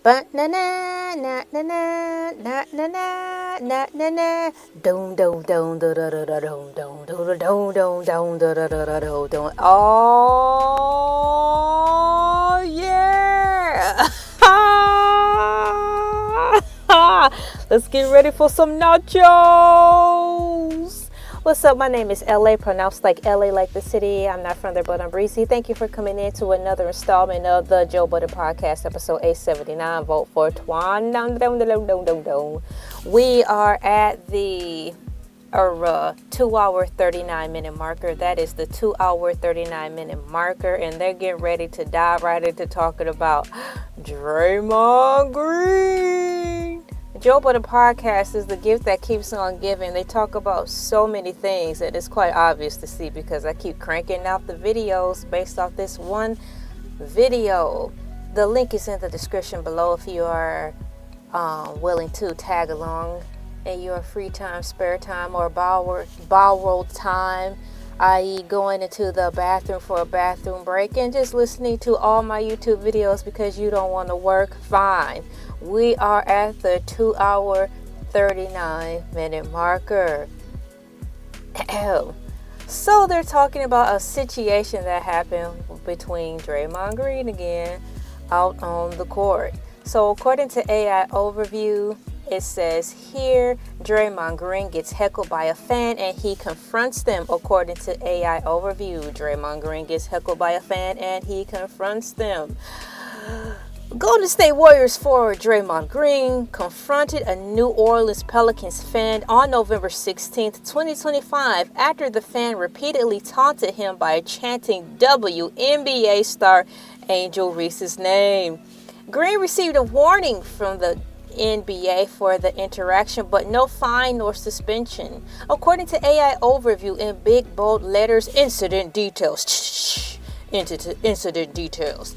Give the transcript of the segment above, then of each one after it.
But na na na na na na na na na na na dum dum dum da da da da dum dum dum dum dum dum da da da da dum. Oh yeah! Let's get ready for some nachos. What's up? My name is Elay, pronounced like LA, like the city. I'm not from there, but I'm breezy. Thank you for coming in to another installment of the Joe Budden Podcast, episode 879. Vote for Twan. We are at the 2 hour 39 minute marker. That is the 2 hour 39 minute marker, and they're getting ready to dive right into talking about Draymond Green. Joe Budden Podcast is the gift that keeps on giving. They talk about so many things, and it's quite obvious to see because I keep cranking out the videos based off this one video. The link is in the description below if you are willing to tag along in your free time, spare time, or borrowed time, i.e. going into the bathroom for a bathroom break and just listening to all my YouTube videos because you don't want to work. Fine. We are at the 2 hour 39 minute marker. So they're talking about a situation that happened between Draymond Green again out on the court. So according to AI Overview, it says here, Draymond Green gets heckled by a fan and he confronts them. According to AI Overview, Draymond Green gets heckled by a fan and he confronts them. Golden State Warriors forward Draymond Green confronted a New Orleans Pelicans fan on November 16, 2025, after the fan repeatedly taunted him by chanting WNBA star Angel Reese's name. Green received a warning from the NBA for the interaction, but no fine nor suspension. According to AI Overview, in big bold letters, incident details. Incident details.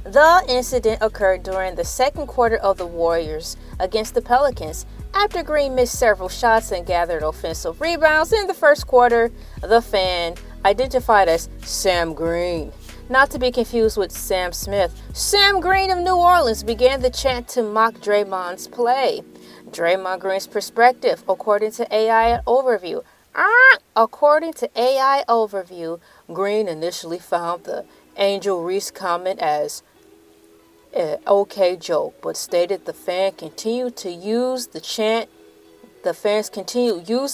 The incident occurred during the second quarter of the Warriors against the Pelicans. After Green missed several shots and gathered offensive rebounds in the first quarter, the fan, identified as Sam Green, not to be confused with Sam Smith, Sam Green of New Orleans, began the chant to mock Draymond's play. Draymond Green's perspective, according to AI Overview. According to AI Overview, Green initially found the Angel Reese comment as an okay joke, but stated the fans' continued use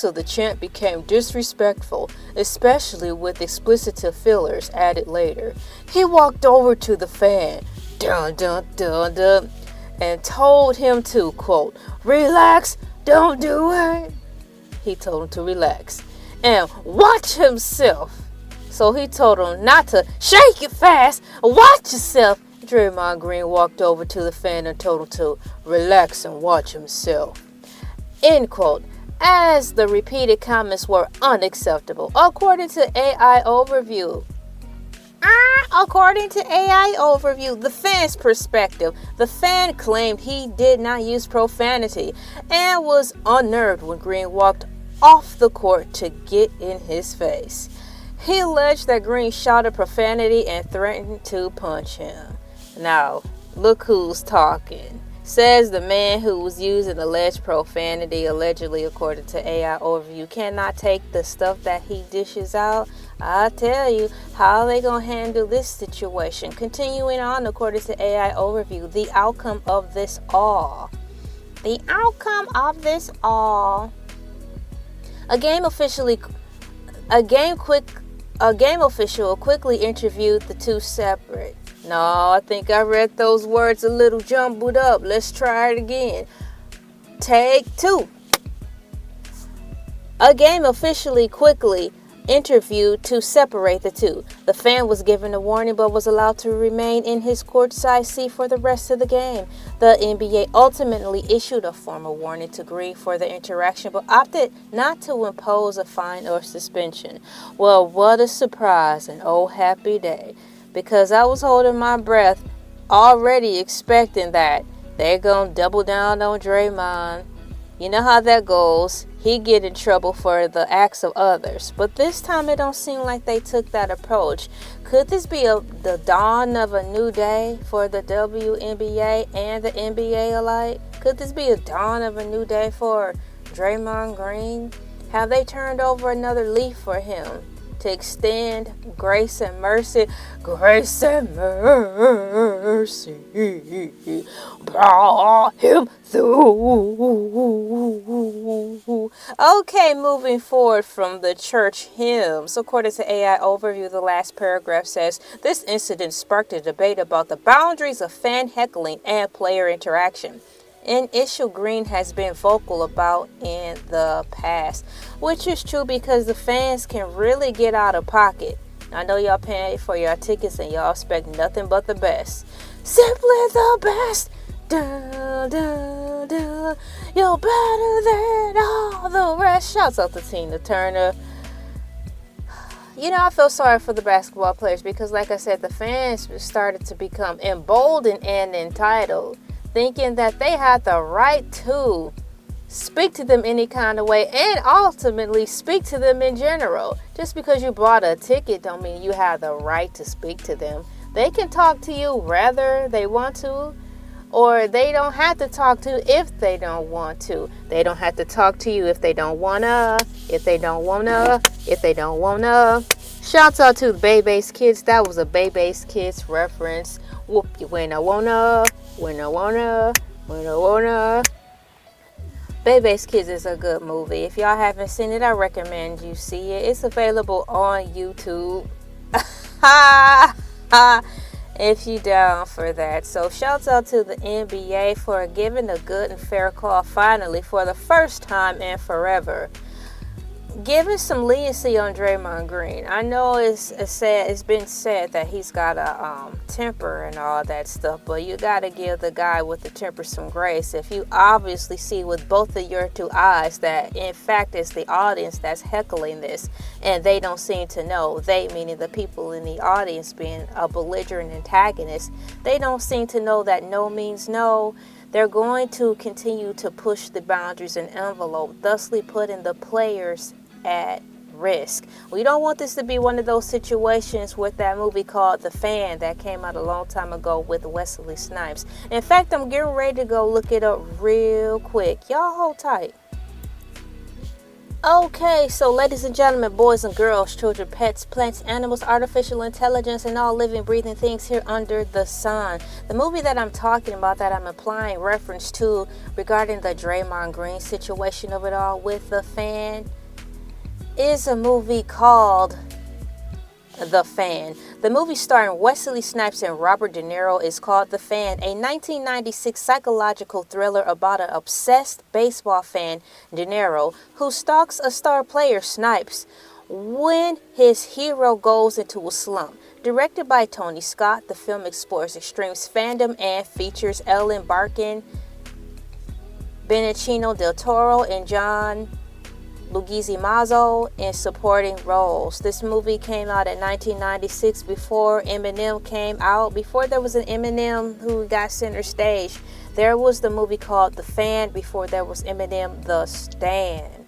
of the chant became disrespectful, especially with explicit fillers added later. He walked over to the fan, dun dun dun dun, and told him to, quote, relax, don't do it. He told him to relax and watch himself. So he told him not to shake it fast, watch yourself. Draymond Green walked over to the fan and told him to relax and watch himself. End quote. As the repeated comments were unacceptable, according to AI Overview. According to AI Overview, the fan's perspective, the fan claimed he did not use profanity and was unnerved when Green walked off the court to get in his face. He alleged that Green shouted profanity and threatened to punch him. Now, look who's talking. Says the man who was using alleged profanity, allegedly, according to AI Overview, cannot take the stuff that he dishes out. I tell you, how are they going to handle this situation? Continuing on, according to AI Overview, the outcome of this all. The outcome of this all. A game official quickly interviewed the two separate. No, I think I read those words a little jumbled up. Let's try it again. Take two. A game officially quickly interviewed to separate the two. The fan was given a warning but was allowed to remain in his courtside seat for the rest of the game. The NBA ultimately issued a formal warning to Green for the interaction but opted not to impose a fine or suspension. Well, what a surprise and oh happy day. Because I was holding my breath, already expecting that they're going to double down on Draymond. You know how that goes. he get in trouble for the acts of others. But this time it don't seem like they took that approach. Could this be the dawn of a new day for the WNBA and the NBA alike? Could this be a dawn of a new day for Draymond Green? Have they turned over another leaf for him to extend grace and mercy? Grace and mercy brought him through. Okay, moving forward from the church hymns. According to AI Overview, the last paragraph says, this incident sparked a debate about the boundaries of fan heckling and player interaction, an issue Green has been vocal about in the past, which is true because the fans can really get out of pocket. I know y'all paying for your tickets and y'all expect nothing but the best. Simply the best. Dun, dun, dun. You're better than all the rest. Shouts out to Tina Turner. You know, I feel sorry for the basketball players because, like I said, the fans started to become emboldened and entitled, thinking that they had the right to speak to them any kind of way and ultimately speak to them in general. Just because you bought a ticket don't mean you have the right to speak to them. They can talk to you whether they want to, or they don't have to talk to you if they don't want to. They don't have to talk to you if they don't wanna, if they don't wanna, if they don't wanna. Shouts out to the Baby's Kids. That was a Baby's Kids reference. Whoop you when I wanna, when I wanna, when I wanna. Baby's Kids is a good movie. If y'all haven't seen it, I recommend you see it. It's available on YouTube. If you down for that. So shouts out to the NBA for giving a good and fair call finally for the first time in forever. Giving some leniency on Draymond Green. I know it's been said that he's got a temper and all that stuff, but you got to give the guy with the temper some grace. If you obviously see with both of your two eyes that in fact it's the audience that's heckling this, and they don't seem to know, they meaning the people in the audience being a belligerent antagonist, they don't seem to know that no means no. They're going to continue to push the boundaries and envelope, thusly putting the players at risk. We don't want this to be one of those situations with that movie called The Fan that came out a long time ago with Wesley Snipes. In fact, I'm getting ready to go look it up real quick. Y'all hold tight. Okay, so ladies and gentlemen, boys and girls, children, pets, plants, animals, artificial intelligence, and all living, breathing things here under the sun. The movie that I'm talking about, that I'm applying reference to regarding the Draymond Green situation of it all with The Fan, is a movie called The Fan. The movie starring Wesley Snipes and Robert De Niro is called The Fan, a 1996 psychological thriller about an obsessed baseball fan, De Niro, who stalks a star player, Snipes, when his hero goes into a slump. Directed by Tony Scott, the film explores extremes fandom and features Ellen Barkin, Benicio del Toro, and John Leguizamo in supporting roles. This movie came out in 1996 before Eminem came out. Before there was an Eminem who got center stage, there was the movie called The Fan. Before there was Eminem, The Stand.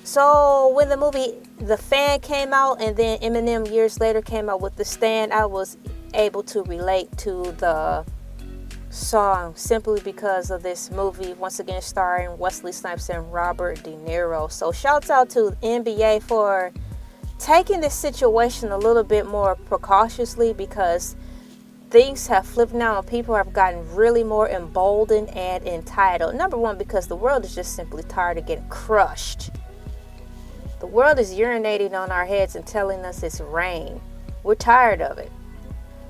So when the movie The Fan came out and then Eminem years later came out with The Stand, I was able to relate to the song simply because of this movie, once again starring Wesley Snipes and Robert De Niro. So shouts out to the NBA for taking this situation a little bit more precautiously, because things have flipped now and people have gotten really more emboldened and entitled. Number one, because the world is just simply tired of getting crushed. The world is urinating on our heads and telling us it's rain. We're tired of it.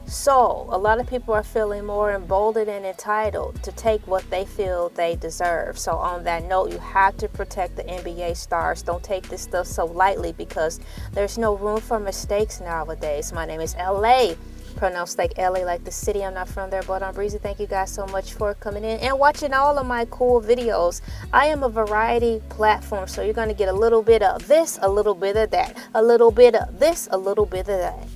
So, a lot of people are feeling more emboldened and entitled to take what they feel they deserve. So, on that note, you have to protect the NBA stars. Don't take this stuff so lightly, because there's no room for mistakes nowadays. My name is Elay, pronounced like LA, like the city. I'm not from there, but I'm breezy. Thank you guys so much for coming in and watching all of my cool videos. I am a variety platform, so you're going to get a little bit of this, a little bit of that, a little bit of this, a little bit of that.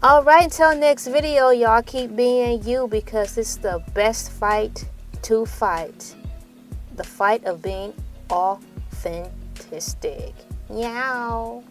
Alright, until next video, y'all keep being you, because it's the best fight to fight. The fight of being authentic. his stick. Meow.